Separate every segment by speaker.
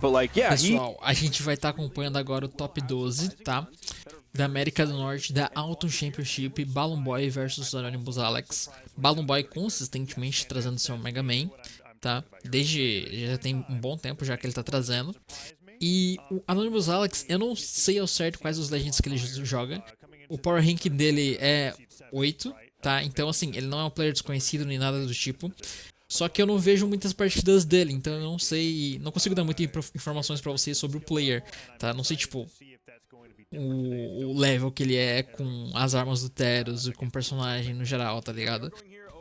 Speaker 1: But like, yeah,
Speaker 2: Pessoal, a gente vai estar acompanhando agora o top 12, tá? Da América do Norte, da Autumn Championship, Balloon Boy versus Anonymous Alex. Balloon Boy consistentemente trazendo seu Mega Man, tá? Desde já tem um bom tempo já que ele tá trazendo. E o Anonymous Alex, eu não sei ao certo quais os Legends que ele joga. O Power Rank dele é 8, tá? Então assim, ele não é um player desconhecido nem nada do tipo. Só que eu não vejo muitas partidas dele, então eu não sei, não consigo dar muitas informações pra vocês sobre o player, tá? Não sei, tipo, o level que ele é com as armas do Teros e com o personagem no geral, tá ligado?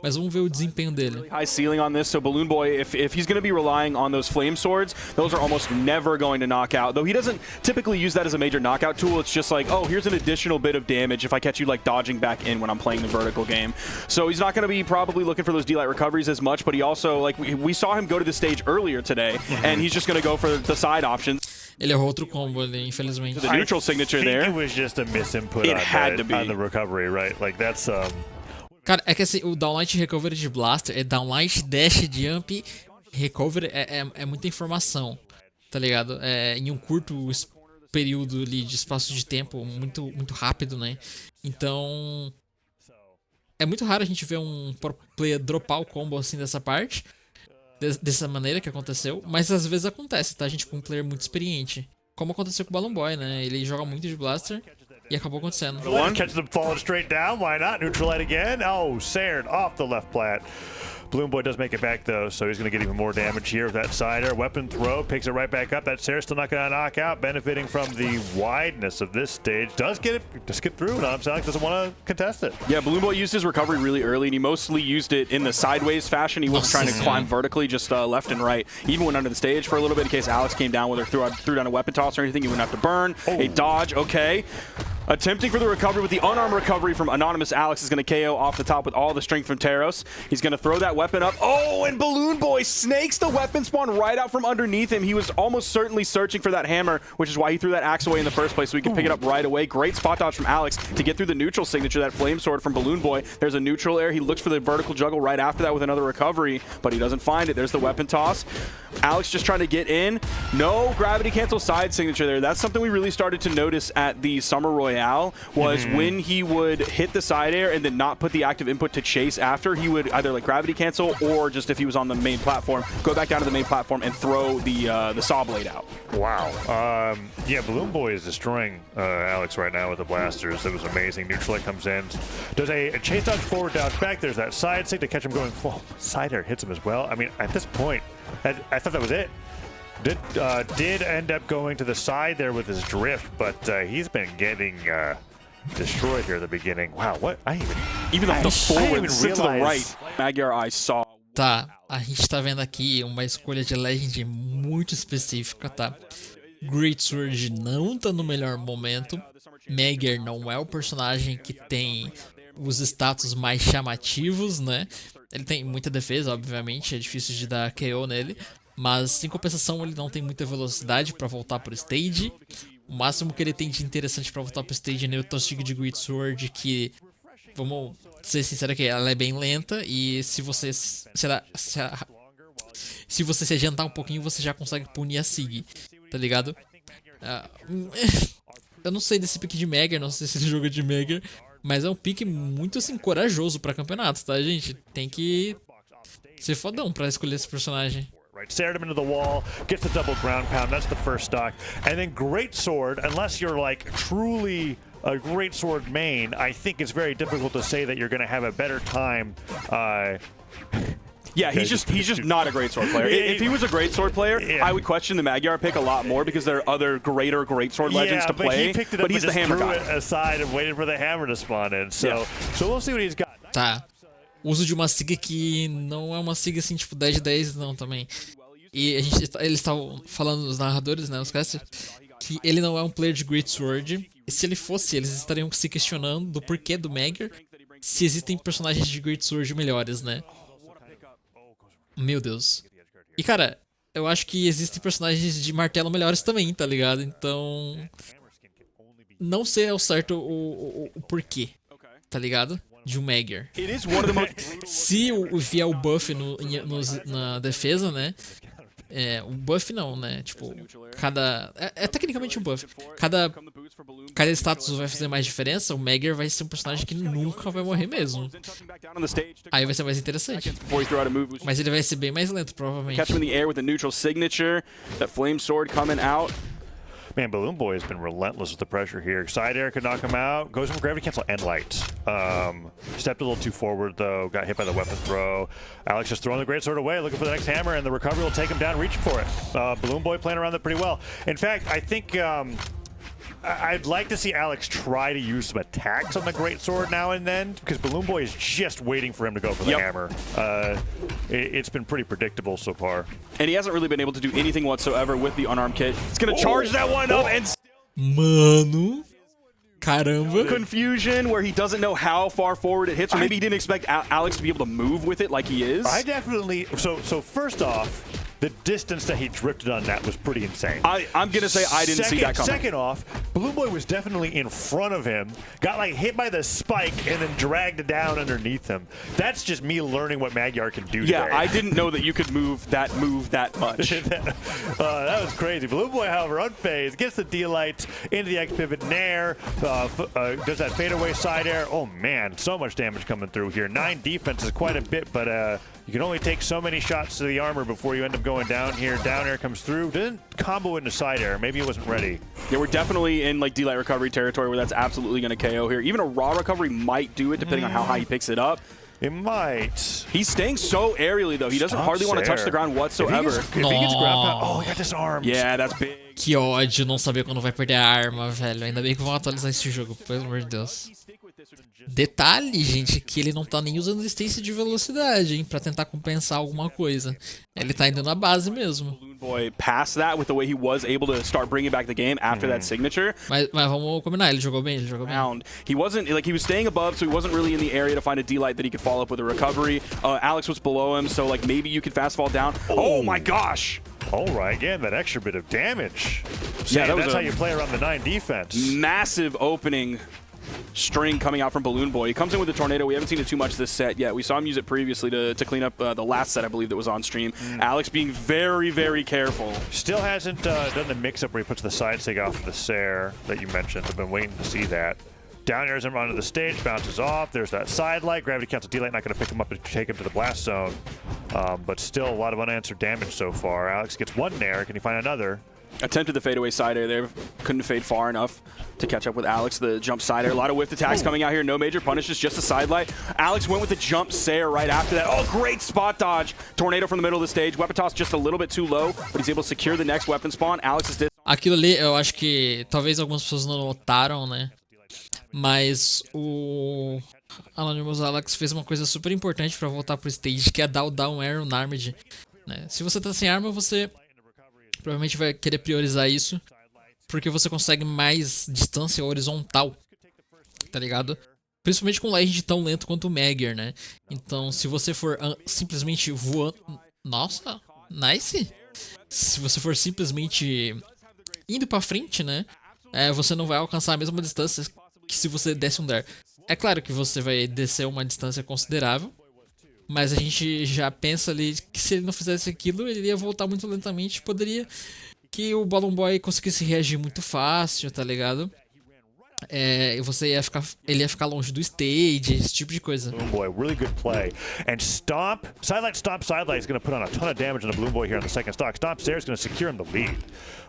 Speaker 2: Mas vamos ver o desempenho dele.
Speaker 1: high ceiling on this, so Balloon Boy, if he's going to be relying on those flame swords, those are almost never going to knock out. Though he doesn't typically use that as a major knockout tool, it's just like, oh, here's an additional bit of damage if I catch you like dodging back in when I'm playing the vertical game. So he's not going to be probably looking for those D-Light recoveries as much, but he also, like, we saw him go to the stage earlier today, and he's just going to go for the side options.
Speaker 2: Ele errou outro combo ali, infelizmente.
Speaker 1: The neutral signature there.
Speaker 3: It was just a misinput
Speaker 1: It had to be.
Speaker 3: on the recovery, right? Like that's
Speaker 2: Cara, é que assim, o Downlight Recovery de Blaster é Downlight, Dash, Jump, Recovery, é muita informação, tá ligado? É em um curto período ali de espaço de tempo, muito rápido, né? Então, é muito raro a gente ver um pro player dropar o combo assim dessa parte, dessa maneira que aconteceu, mas às vezes acontece, tá? A gente com um player muito experiente, como aconteceu com o Balloon Boy, né? Ele joga muito de Blaster. E acabou acontecendo.
Speaker 3: one catches them falling straight down. Why not? Neutral light again. Oh, Saren off the left plat. Balloon Boy does make it back though, so he's going to get even more damage here with that sider. Weapon throw, picks it right back up. That Saren still not going to knock out, benefiting from the wideness of this stage. Does get through. Alex doesn't want to contest it.
Speaker 1: Yeah, Balloon Boy used his recovery really early, and he mostly used it in the sideways fashion. He wasn't trying to climb vertically, just left and right. He even went under the stage for a little bit in case Alex came down with her, threw down a weapon toss or anything. He wouldn't have to burn. A dodge, okay. Attempting for the recovery with the unarmed recovery from Anonymous Alex is going to KO off the top with all the strength from Teros. He's going to throw that weapon up. Oh, and Balloon Boy snakes the weapon spawn right out from underneath him. He was almost certainly searching for that hammer, which is why he threw that axe away in the first place, so he could pick it up right away. Great spot dodge from Alex to get through the neutral signature, that flame sword from Balloon Boy. There's a neutral air. He looks for the vertical juggle right after that with another recovery, but he doesn't find it. There's the weapon toss. Alex just trying to get in. No gravity cancel side signature there. That's something we really started to notice at the Summer Royale, was when he would hit the side air and then not put the active input to chase after, he would either like gravity cancel or just if he was on the main platform, go back down to the main platform and throw the saw blade out.
Speaker 3: Wow. Yeah, Balloon Boy is destroying Alex right now with the blasters. That was amazing. Neutral light comes in. Does a chase dodge forward, dodge back. There's that side stick to catch him going full. Side air hits him as well. I mean, at this point, I thought that was it. Did end up going to the side there with his drift, but he's been getting destroyed here at the beginning. Wow, what?
Speaker 1: Even the forward sit to the right. Magyar I saw.
Speaker 2: Tá, a gente tá vendo aqui uma escolha de Legend muito específica, tá? Great Sword não tá no melhor momento. Magyar não é o personagem que tem os status mais chamativos, né? Ele tem muita defesa, obviamente, é difícil de dar KO nele. Mas, em compensação, ele não tem muita velocidade pra voltar pro stage. O máximo que ele tem de interessante pra voltar pro stage é o Neutral Stick de Great Sword, que, vamos ser sinceros aqui, ela é bem lenta. E se você se você se adiantar um pouquinho, você já consegue punir a Sig, tá ligado? Eu não sei desse pick de Magyar, não sei se ele joga de Magyar, mas é um pick muito, assim, corajoso pra campeonato, tá, gente? Tem que ser fodão pra escolher esse personagem.
Speaker 3: Right, stared him into the wall, gets the double ground pound, that's the first stock. And then Great Sword, unless you're like truly a Great Sword main, I think it's very difficult to say that you're going to have a better time.
Speaker 1: Yeah, he's just not a great sword player. If he was a great sword player, I would question the Magyar pick a lot more because there are other greater great sword legends to play.
Speaker 3: He picked it up,
Speaker 1: but he's the hammer guy.
Speaker 3: It aside and waited for the hammer to spawn in. So we'll see what he's got.
Speaker 2: Tá. Uso de uma SIG que não é uma SIG assim, tipo 10 de 10 não, também. E eles estavam falando, os narradores, né, os casters, que ele não é um player de Great Sword. E se ele fosse, eles estariam se questionando do porquê do Magyar, se existem personagens de Great Sword melhores, né? Meu Deus. E cara, eu acho que existem personagens de martelo melhores também, tá ligado? Então, não sei ao certo o porquê, tá ligado? De um Magyar. Se vier o buff na defesa, né? um buff não, né? Tipo, cada... É tecnicamente um buff. Cada status vai fazer mais diferença, o Magyar vai ser um personagem que nunca vai morrer mesmo. Aí vai ser mais interessante. Mas ele vai ser bem mais lento, provavelmente.
Speaker 1: Catch him in the air with a neutral signature. That flame sword coming out.
Speaker 3: Man, Balloon Boy has been relentless with the pressure here. Side air could knock him out. Goes from gravity cancel and light. Stepped a little too forward though. Got hit by the weapon throw. Alex just throwing the greatsword away, looking for the next hammer, and the recovery will take him down, reaching for it. Balloon Boy playing around that pretty well. In fact, I think I'd like to see Alex try to use some attacks on the greatsword now and then, because Balloon Boy is just waiting for him to go for the hammer. It's been pretty predictable so far.
Speaker 1: And he hasn't really been able to do anything whatsoever with the unarmed kit. It's going to charge that one up and...
Speaker 2: Mano... Caramba.
Speaker 1: Confusion where he doesn't know how far forward it hits, or maybe he didn't expect Alex to be able to move with it like he is.
Speaker 3: I definitely... So first off, the distance that he drifted on that was pretty insane.
Speaker 1: I'm going to say I didn't see that coming.
Speaker 3: Second off, Balloon Boy was definitely in front of him, got like hit by the spike, and then dragged down underneath him. That's just me learning what Magyar can do
Speaker 1: Yeah,
Speaker 3: today.
Speaker 1: I didn't know that you could move that much.
Speaker 3: That was crazy. Balloon Boy, however, unfazed, gets the D-Light into the X-Pivot Nair, does that fadeaway side air. Oh man, so much damage coming through here. 9 defense is quite a bit, but you can only take so many shots to the armor before you end up going down here. Down air comes through. Didn't combo into side air. Maybe it wasn't ready.
Speaker 1: Yeah, we're definitely in like D-Light recovery territory where that's absolutely going to KO here. Even a raw recovery might do it depending on how high he picks it up.
Speaker 3: It might.
Speaker 1: He's staying so aerially though. He doesn't hardly want to touch the ground whatsoever.
Speaker 3: If he gets ground pound, oh, he got disarmed.
Speaker 1: Yeah, that's big.
Speaker 2: Que ódio não saber quando vai perder a arma, velho. Ainda bem que vão atualizar esse jogo, pelo amor de Deus. Detalhe, gente, que ele não tá nem usando stance de velocidade, hein, pra tentar compensar alguma coisa. Ele tá indo na base mesmo.
Speaker 1: Balloon Boy passed that with the way he was able to start bringing back the game after that signature.
Speaker 2: Mas vamos combinar, ele jogou bem,
Speaker 1: He wasn't, like, he was staying above, so he wasn't really in the area to find a D-Light that he could follow up with a recovery. Alex was below him, so, like, maybe you could fast fall down. Oh my gosh!
Speaker 3: All right, again, that extra bit of damage.
Speaker 1: Yeah,
Speaker 3: that's how you play around the 9 defense.
Speaker 1: Massive opening string coming out from Balloon Boy. He comes in with the Tornado. We haven't seen it too much this set yet. We saw him use it previously to clean up the last set, I believe, that was on stream. Alex being very, very careful.
Speaker 3: Still hasn't done the mix-up where he puts the side sig off of the Sair that you mentioned. I've been waiting to see that. Down airs him onto the stage, bounces off. There's that side light. Gravity cancel D-Light, not going to pick him up and take him to the blast zone. But still a lot of unanswered damage so far. Alex gets one Nair. Can he find another?
Speaker 1: Attempted the fadeaway side air there. Couldn't fade far enough to catch up with Alex. The jump side air. A lot of whiffed attacks coming out here. No major punishes, just a side light. Alex went with the jump Sair right after that. Oh, great spot dodge. Tornado from the middle of the stage. Weapon toss just a little bit too low, but he's able to secure the next weapon spawn. Alex is...
Speaker 2: Aquilo ali, eu acho que talvez algumas pessoas não notaram, né? Mas o Anonymous Alex fez uma coisa super importante pra voltar pro stage, que é dar o down air no Armed, né? Se você tá sem arma, você provavelmente vai querer priorizar isso, porque você consegue mais distância horizontal, tá ligado? Principalmente com o Legend tão lento quanto o Magyar, né? Então, se você for simplesmente voando... Nossa, nice! Se você for simplesmente indo pra frente, né? Você não vai alcançar a mesma distância que se você desse um dare. É claro que você vai descer uma distância considerável, mas a gente já pensa ali que se ele não fizesse aquilo, ele ia voltar muito lentamente. Poderia que o Balloon Boy conseguisse reagir muito fácil, tá ligado? E ele ia ficar longe do stage, esse tipo de coisa.
Speaker 3: Balloon Boy, really good play. And Stomp, Sidelight is going to put on a ton of damage on the Balloon Boy here on the second stock. Stomp Sair is going to secure him the lead.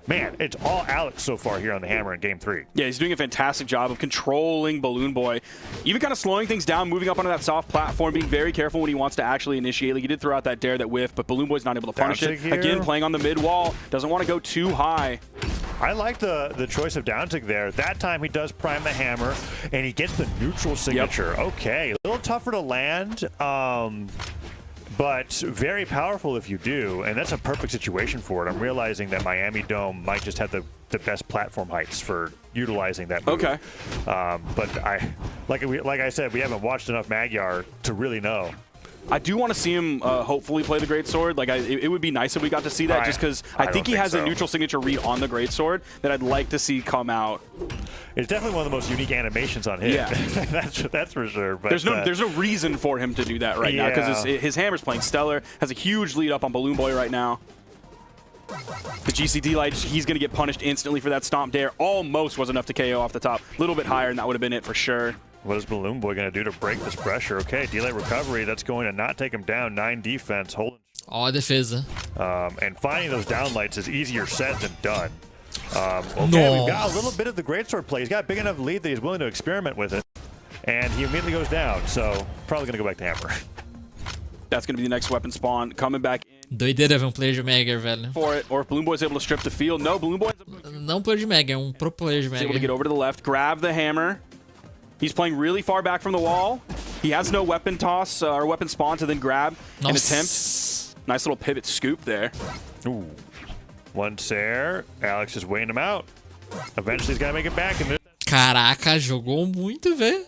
Speaker 3: Man, it's all Alex so far here on the Hammer in Game 3.
Speaker 1: Yeah, he's doing a fantastic job of controlling Balloon Boy. Even kind of slowing things down, moving up onto that soft platform, being very careful when he wants to actually initiate. Like he did throw out that dare, that whiff, but Balloon Boy's not able to punish it. Again, playing on the mid wall. Doesn't want to go too high.
Speaker 3: I like the choice of Downtick there. That time he does prime the Hammer, and he gets the neutral signature. Yep. Okay, a little tougher to land. But very powerful if you do, and that's a perfect situation for it. I'm realizing that Miami Dome might just have the best platform heights for utilizing that move.
Speaker 1: Okay.
Speaker 3: But like I said, we haven't watched enough Magyar to really know.
Speaker 1: I do want to see him hopefully play the Greatsword. Like, it would be nice if we got to see that, just because I think he has a neutral signature read on the Greatsword that I'd like to see come out.
Speaker 3: It's definitely one of the most unique animations on him. Yeah, that's for sure. But
Speaker 1: there's no reason for him to do that right now, because his hammer's playing stellar. Has a huge lead up on Balloon Boy right now. The GCD light, he's going to get punished instantly for that stomp dare. Almost was enough to KO off the top. A little bit higher, and that would have been it for sure.
Speaker 3: What is Balloon Boy going to do to break this pressure? Okay, delay recovery. That's going to not take him down. 9 defense. Holding.
Speaker 2: Ó a defesa.
Speaker 3: And finding those downlights is easier said than done. Okay, we've got a little bit of the greatsword play. He's got a big enough lead that he's willing to experiment with it. And he immediately goes down, so probably going to go back to Hammer.
Speaker 1: That's going to be the next weapon spawn. Coming back in
Speaker 2: Doideira ver um player de Megger, velho.
Speaker 1: for it. Or if Balloon Boy's able to strip the field. No, Balloon Boy's
Speaker 2: Não um player de Megger, um pro player de
Speaker 1: able to get
Speaker 2: Megger.
Speaker 1: over to the left, grab the hammer. He's playing really far back from the wall. He has no weapon toss or weapon spawn to then grab and attempt. Nice little pivot scoop there.
Speaker 3: Ooh. Once there, Alex is weighing him out. Eventually he's got to make it back. And
Speaker 2: Caraca, jogou muito, velho.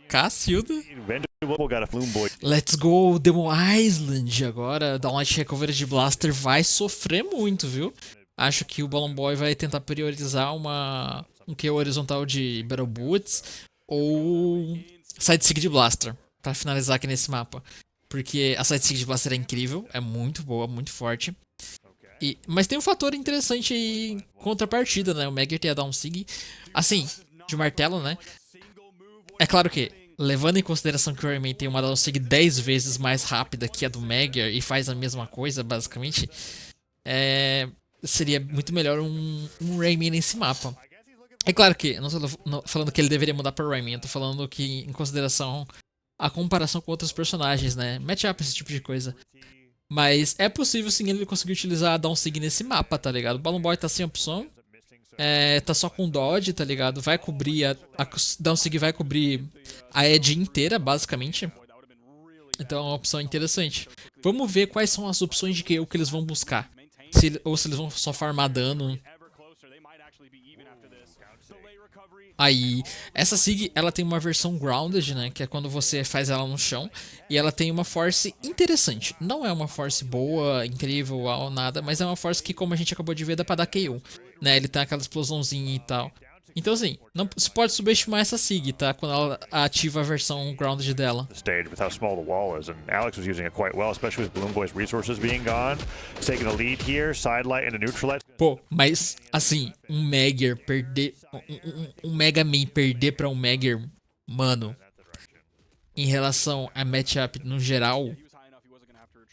Speaker 2: Cacilda.
Speaker 3: eventually we'll got a Balloon Boy.
Speaker 2: Let's go, Demon Island. Agora, Downlight Recovery de Blaster vai sofrer muito, viu? Acho que o Balloon Boy vai tentar priorizar um KO horizontal de Battle Boots ou Side Sig de Blaster pra finalizar aqui nesse mapa. Porque a Side Sig de Blaster é incrível, é muito boa, muito forte. Mas tem um fator interessante em contrapartida, né? O Megger tem a Down Sig, assim, de martelo, né? É claro que, levando em consideração que o Rayman tem uma Down Sig 10 vezes mais rápida que a do Megger e faz a mesma coisa, basicamente, seria muito melhor um Rayman nesse mapa. É claro que, não tô falando que ele deveria mudar para Rayman, eu tô falando que, em consideração a comparação com outros personagens, né? Matchup, esse tipo de coisa. Mas é possível sim ele conseguir utilizar a Down Sig nesse mapa, tá ligado? O Balloon Boy tá sem opção. Tá só com dodge, tá ligado? Vai cobrir a Down Sig vai cobrir a edge inteira, basicamente. Então é uma opção interessante. Vamos ver quais são as opções de KO que eles vão buscar. Ou se eles vão só farmar dano. Aí, essa Sig, ela tem uma versão grounded, né, que é quando você faz ela no chão, e ela tem uma force interessante. Não é uma force boa, incrível ou nada, mas é uma force que, como a gente acabou de ver, dá pra dar KO, né, ele tem aquela explosãozinha e tal. Então, assim, não se pode subestimar essa Sig, tá, quando ela ativa a versão grounded dela.
Speaker 3: Stage with how small the wall is, and Alex was using it quite well, especially with Balloon Boy's resources being gone. He's taking a lead here, side light into neutral light.
Speaker 2: Pô, mas, assim, um Megger perder... Um Mega Man perder pra um Megger, mano, em relação a matchup no geral,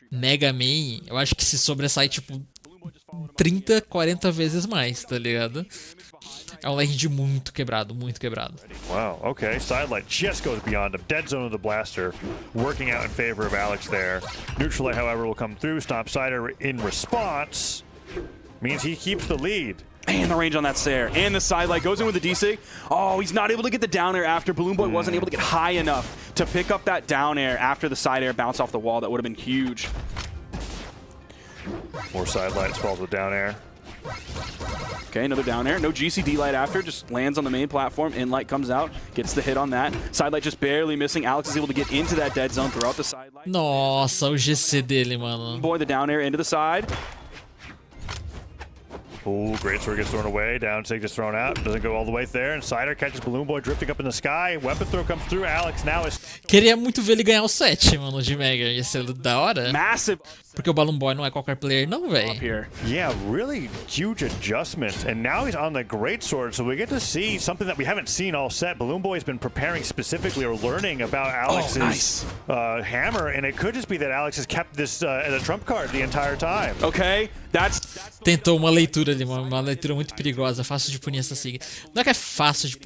Speaker 2: Mega Man, eu acho que se sobressai, tipo, 30, 40 vezes mais, tá ligado? É um land muito quebrado, muito quebrado.
Speaker 3: Wow, okay. Sidelight just goes beyond him. Dead zone of the blaster, working out in favor of Alex there. Neutral light, however, will come through. Stomp Cider in response. Means he keeps the lead.
Speaker 1: And the range on that Sair. And the side light goes in with the D-Sig. Oh, he's not able to get the down air after. Balloon Boy wasn't able to get high enough to pick up that down air after the side air bounced off the wall. That would have been huge.
Speaker 3: More side lights falls with down air.
Speaker 1: Okay, another down air. No GCD light after, just lands on the main platform. In light comes out, gets the hit on that. Side light just barely missing. Alex is able to get into that dead zone throughout the side light.
Speaker 2: Nossa, o GC dele, mano.
Speaker 1: Boy, the down air into the side.
Speaker 3: Ooh, Greatsword gets thrown away. Down Sig gets thrown out. Doesn't go all the way there. And Cider catches Balloon Boy drifting up in the sky. Weapon throw comes through. Alex now is...
Speaker 2: Queria muito ver ele ganhar o set, mano, de Megger. Ia ser da hora.
Speaker 1: Massive
Speaker 2: Porque o Balloon Boy não é qualquer player, não, velho.
Speaker 1: here.
Speaker 3: Yeah, really huge adjustment. And now he's on the Greatsword, so we get to see something that we haven't seen all set. Balloon Boy's been preparing specifically or learning about Alex's
Speaker 1: nice.
Speaker 3: hammer, and it could just be that Alex has kept this as a trump card the entire time.
Speaker 1: Okay, that's
Speaker 2: Tentou uma leitura ali, uma leitura muito perigosa, fácil de punir essa Sig. Não é que é fácil de...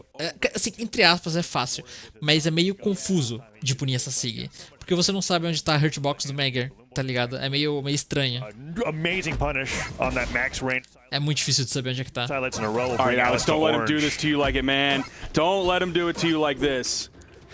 Speaker 2: assim, entre aspas, é fácil, mas é meio confuso de punir essa Sig. Porque você não sabe onde tá a Hurtbox do Megger, tá ligado? É meio estranho.
Speaker 3: Amazing punish on that max range.
Speaker 2: É muito difícil de saber onde é que tá.
Speaker 3: Sidelights in a row.
Speaker 1: all right, Alex. Don't let him do this to you like it, man. Don't let him do it to you like this.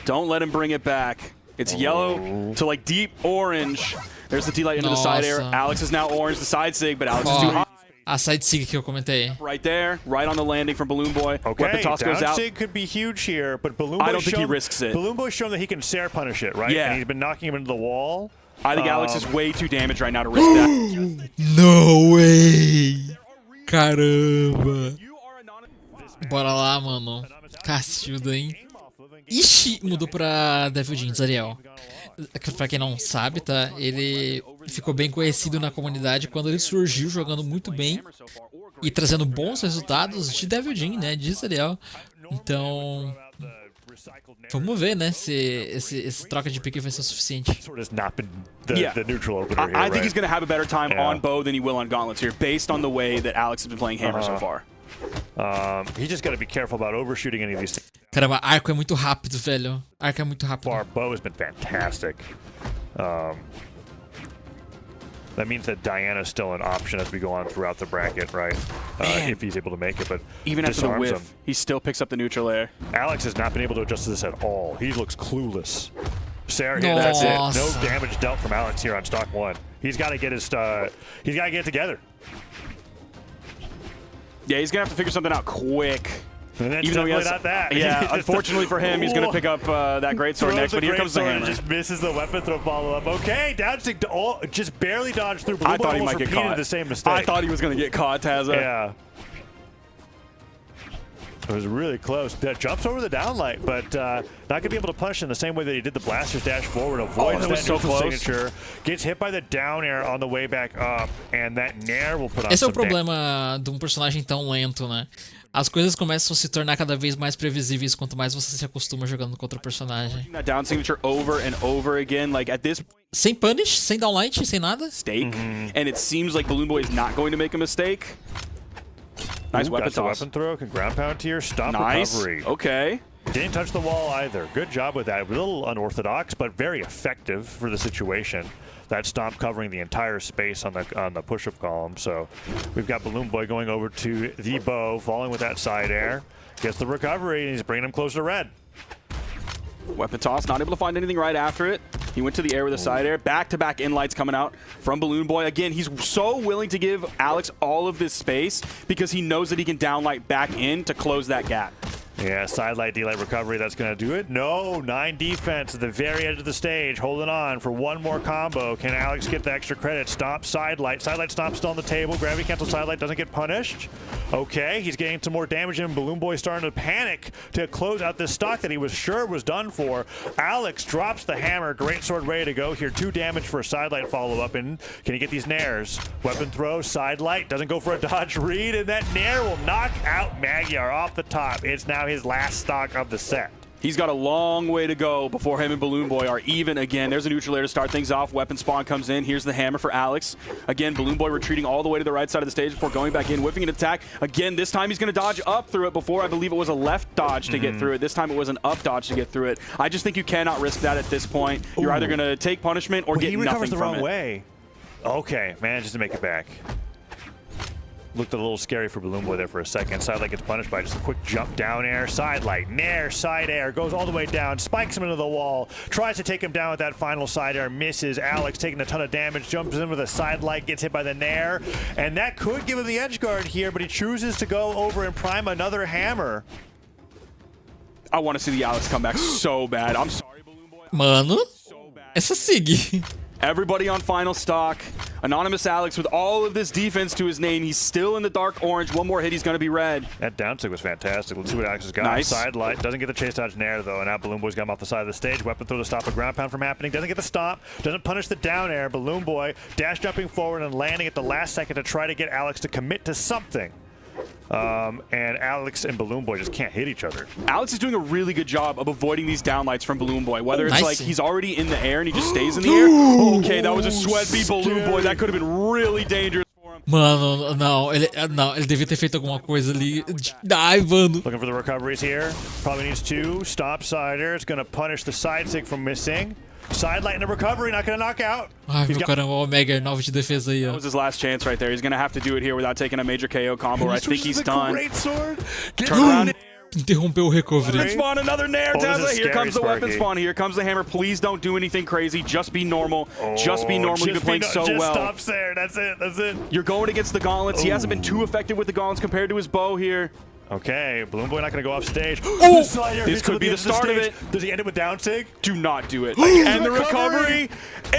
Speaker 1: Don't let him bring it back. It's yellow to like deep orange. There's the D-Light into the side air.
Speaker 2: Nossa.
Speaker 1: Alex is now orange, the side Sig, but Alex is too
Speaker 2: Ó,
Speaker 1: high.
Speaker 2: a side Sig que eu comentei.
Speaker 1: Right there, right on the landing from Balloon Boy.
Speaker 3: Okay,
Speaker 1: Weapon toss goes
Speaker 3: down
Speaker 1: out.
Speaker 3: Sig could be huge here, but Balloon Boy
Speaker 1: I don't think he risks it.
Speaker 3: Balloon Boy's shown that he can Sair punish it, right?
Speaker 1: Yeah.
Speaker 3: And he's been knocking him into the wall.
Speaker 1: I think Alex is way too damaged right now to risk that.
Speaker 2: No way! Caramba! Bora lá, mano. Cacilda, hein? Ixi, mudou pra Devil Jeans, Ariel. Pra quem não sabe, tá? Ele ficou bem conhecido na comunidade quando ele surgiu jogando muito bem e trazendo bons resultados de Devil Jin, né? De Zerial. Então, vamos ver, né? Se esse troca de pique vai ser o suficiente.
Speaker 3: Sort of not been
Speaker 1: Yeah.
Speaker 3: the neutral opener here,
Speaker 1: I think
Speaker 3: right?
Speaker 1: he's going to have a better time
Speaker 3: Yeah.
Speaker 1: on bow than he will on gauntlets here, based on the way that Alex has been playing Hammer so far.
Speaker 3: He just got to be careful about overshooting any of these things.
Speaker 2: Caramba, arco é muito rápido, velho. Arco é muito rápido.
Speaker 3: Our bow has been fantastic. That means that Diana's still an option as we go on throughout the bracket, right? If he's able to make it, but
Speaker 1: Even after the
Speaker 3: disarms
Speaker 1: whiff,
Speaker 3: him.
Speaker 1: he still picks up the neutral air.
Speaker 3: Alex has not been able to adjust to this at all. He looks clueless. Sarah,
Speaker 2: No.
Speaker 3: that's it.
Speaker 2: Nossa.
Speaker 3: No damage dealt from Alex here on stock 1. He's got to get his. He's got to get it together.
Speaker 1: Yeah, he's going to have to figure something out quick.
Speaker 3: And that's
Speaker 1: Even though he
Speaker 3: definitely
Speaker 1: has,
Speaker 3: not that.
Speaker 1: Yeah,
Speaker 3: He just-
Speaker 1: unfortunately for him, he's going to pick up that greatsword next, but here comes the hammer.
Speaker 3: Just misses the weapon throw follow up. Okay, downsig just barely dodged through. Blue
Speaker 1: I
Speaker 3: Boy
Speaker 1: thought he
Speaker 3: almost
Speaker 1: might get
Speaker 3: repeated
Speaker 1: caught.
Speaker 3: the same mistake.
Speaker 1: I thought he was going to get caught, Tazza.
Speaker 3: Yeah. It was really close. That jumps over the downlight, but not going to be able to punish in the same way that he did the blaster's dash forward. Avoids
Speaker 1: that was so
Speaker 3: neutral
Speaker 1: close.
Speaker 3: signature. Gets hit by the down air on the way back up, and that nair will put on
Speaker 2: Esse é o
Speaker 3: some damage.
Speaker 2: problema de um personagem tão lento, né? As coisas começam a se tornar cada vez mais previsíveis quanto mais você se acostuma jogando contra o personagem.
Speaker 1: That down signature over and over again, like at this
Speaker 2: Sem punish, sem downlight, sem nada.
Speaker 1: mistake, and it seems like Balloon Boy is not going to make a mistake. Nice
Speaker 3: Ooh,
Speaker 1: weapon
Speaker 3: got the
Speaker 1: toss.
Speaker 3: weapon throw, can ground pound here, stop
Speaker 1: Nice.
Speaker 3: recovery.
Speaker 1: Okay.
Speaker 3: Didn't touch the wall either. Good job with that. A little unorthodox, but very effective for the situation. That stomp covering the entire space on the push-up column. So we've got Balloon Boy going over to the bow, falling with that side air. Gets the recovery, and he's bringing him closer to red.
Speaker 1: Weapon toss, not able to find anything right after it. He went to the air with a side air. Back-to-back inlights coming out from Balloon Boy. Again, he's so willing to give Alex all of this space because he knows that he can downlight back in to close that gap.
Speaker 3: Yeah, sidelight, D-light recovery, that's going to do it. No, 9 defense at the very edge of the stage, holding on for one more combo. Can Alex get the extra credit? Stomp, sidelight. Sidelight stomp still on the table. Gravity cancel sidelight doesn't get punished. Okay, he's getting some more damage in. Balloon Boy starting to panic to close out this stock that he was sure was done for. Alex drops the hammer. Great sword ready to go here. 2 damage for a sidelight follow-up. And can he get these nairs? Weapon throw, sidelight, doesn't go for a dodge read. And that nair will knock out Magyar off the top. It's now his last stock of the set.
Speaker 1: He's got a long way to go before him and Balloon Boy are even again. There's a neutral air to start things off. Weapon spawn comes in. Here's the hammer for Alex. Again, Balloon Boy retreating all the way to the right side of the stage before going back in, whiffing an attack. Again, this time he's going to dodge up through it. Before, I believe it was a left dodge to get through it. This time it was an up dodge to get through it. I just think you cannot risk that at this point. You're either going to take punishment or get
Speaker 3: He
Speaker 1: nothing
Speaker 3: recovers the
Speaker 1: from
Speaker 3: wrong
Speaker 1: it.
Speaker 3: way. Okay, manages to make it back. Looked a little scary for Balloon Boy there for a second. Sidelight gets punished by just a quick jump down air. Sidelight, nair, side air, goes all the way down, spikes him into the wall, tries to take him down with that final side air, misses. Alex taking a ton of damage, jumps in with a sidelight, gets hit by the nair, and that could give him the edge guard here, but he chooses to go over and prime another hammer.
Speaker 1: I want to see the Alex come back so bad. I'm sorry, Balloon Boy.
Speaker 2: Mano,
Speaker 1: So bad.
Speaker 2: essa Sig.
Speaker 1: Everybody on final stock. Anonymous Alex with all of this defense to his name. He's still in the dark orange. One more hit, he's going to be red.
Speaker 3: That downsig was fantastic. Let's see what Alex has got.
Speaker 1: Nice.
Speaker 3: Sidelight, doesn't get the chase dodge nair though, and now Balloon Boy's got him off the side of the stage. Weapon throw to stop a ground pound from happening. Doesn't get the stomp, doesn't punish the down air. Balloon Boy dash jumping forward and landing at the last second to try to get Alex to commit to something. And Alex and Balloon Boy just can't hit each other.
Speaker 1: Alex is doing a really good job of avoiding these downlights from Balloon Boy. Whether it's
Speaker 2: Nice.
Speaker 1: like he's already in the air and he just stays in the air. Okay, that was a sweat beat Balloon Boy. That could have been really dangerous for him.
Speaker 2: Mano, não, ele devia ter feito alguma coisa ali. Ai, mano.
Speaker 3: Looking for the recoveries here. Probably needs 2. Stop sider. It's going to punish the side sig from missing. Sidelight and a recovery, not going to knock out.
Speaker 2: Ai,
Speaker 3: He's
Speaker 2: meu
Speaker 3: got-
Speaker 2: caramba, o Mega 9 de defesa aí,
Speaker 1: That
Speaker 2: ó.
Speaker 1: was his last chance right there. He's going to have to do it here without taking a major KO combo. Or I think he's done.
Speaker 3: Great sword.
Speaker 1: Turn around.
Speaker 2: Interrompeu o recovery.
Speaker 1: Weapon spawn, another nair,
Speaker 3: Oh, this is
Speaker 1: Tazza. Here
Speaker 3: scary,
Speaker 1: comes the weapon
Speaker 3: Sparky.
Speaker 1: spawn. Here comes the hammer. Please don't do anything crazy. Just be normal. Just be normal. You've been playing so
Speaker 3: just
Speaker 1: well.
Speaker 3: stops there. That's it. That's it.
Speaker 1: You're going against the gauntlets. He hasn't been too effective with the gauntlets compared to his bow here.
Speaker 3: Okay, Balloon Boy not going to go off stage.
Speaker 1: Oh!
Speaker 3: Slider
Speaker 1: This
Speaker 3: hits
Speaker 1: could
Speaker 3: him
Speaker 1: be
Speaker 3: at
Speaker 1: the
Speaker 3: end
Speaker 1: start of
Speaker 3: stage.
Speaker 1: it.
Speaker 3: Does he end it with down sig?
Speaker 1: Do not do it. And the
Speaker 3: recovery.
Speaker 1: recovery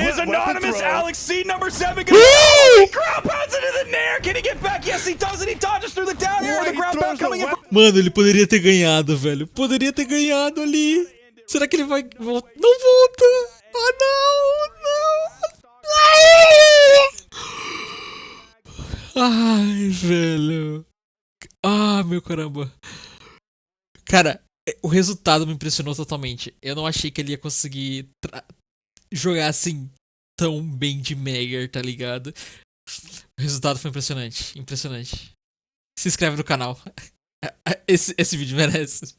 Speaker 1: is
Speaker 3: Weapon
Speaker 1: anonymous
Speaker 3: throw.
Speaker 1: Alex C number 7. He ground pounds into the nair. Can he get back? Yes, he does, and he dodges through the down air.
Speaker 3: Oh,
Speaker 1: The
Speaker 3: he
Speaker 1: ground
Speaker 3: throws
Speaker 1: pound
Speaker 3: the
Speaker 1: coming in.
Speaker 3: weapon.
Speaker 2: Mano, ele poderia ter ganhado, velho. Poderia ter ganhado ali. Será que ele vai voltar? Não volta. Oh, não! Ai, velho. Ah, meu caramba. Cara, o resultado me impressionou totalmente. Eu não achei que ele ia conseguir jogar assim tão bem de Mager, tá ligado? O resultado foi impressionante, impressionante. Se inscreve no canal. Esse vídeo merece.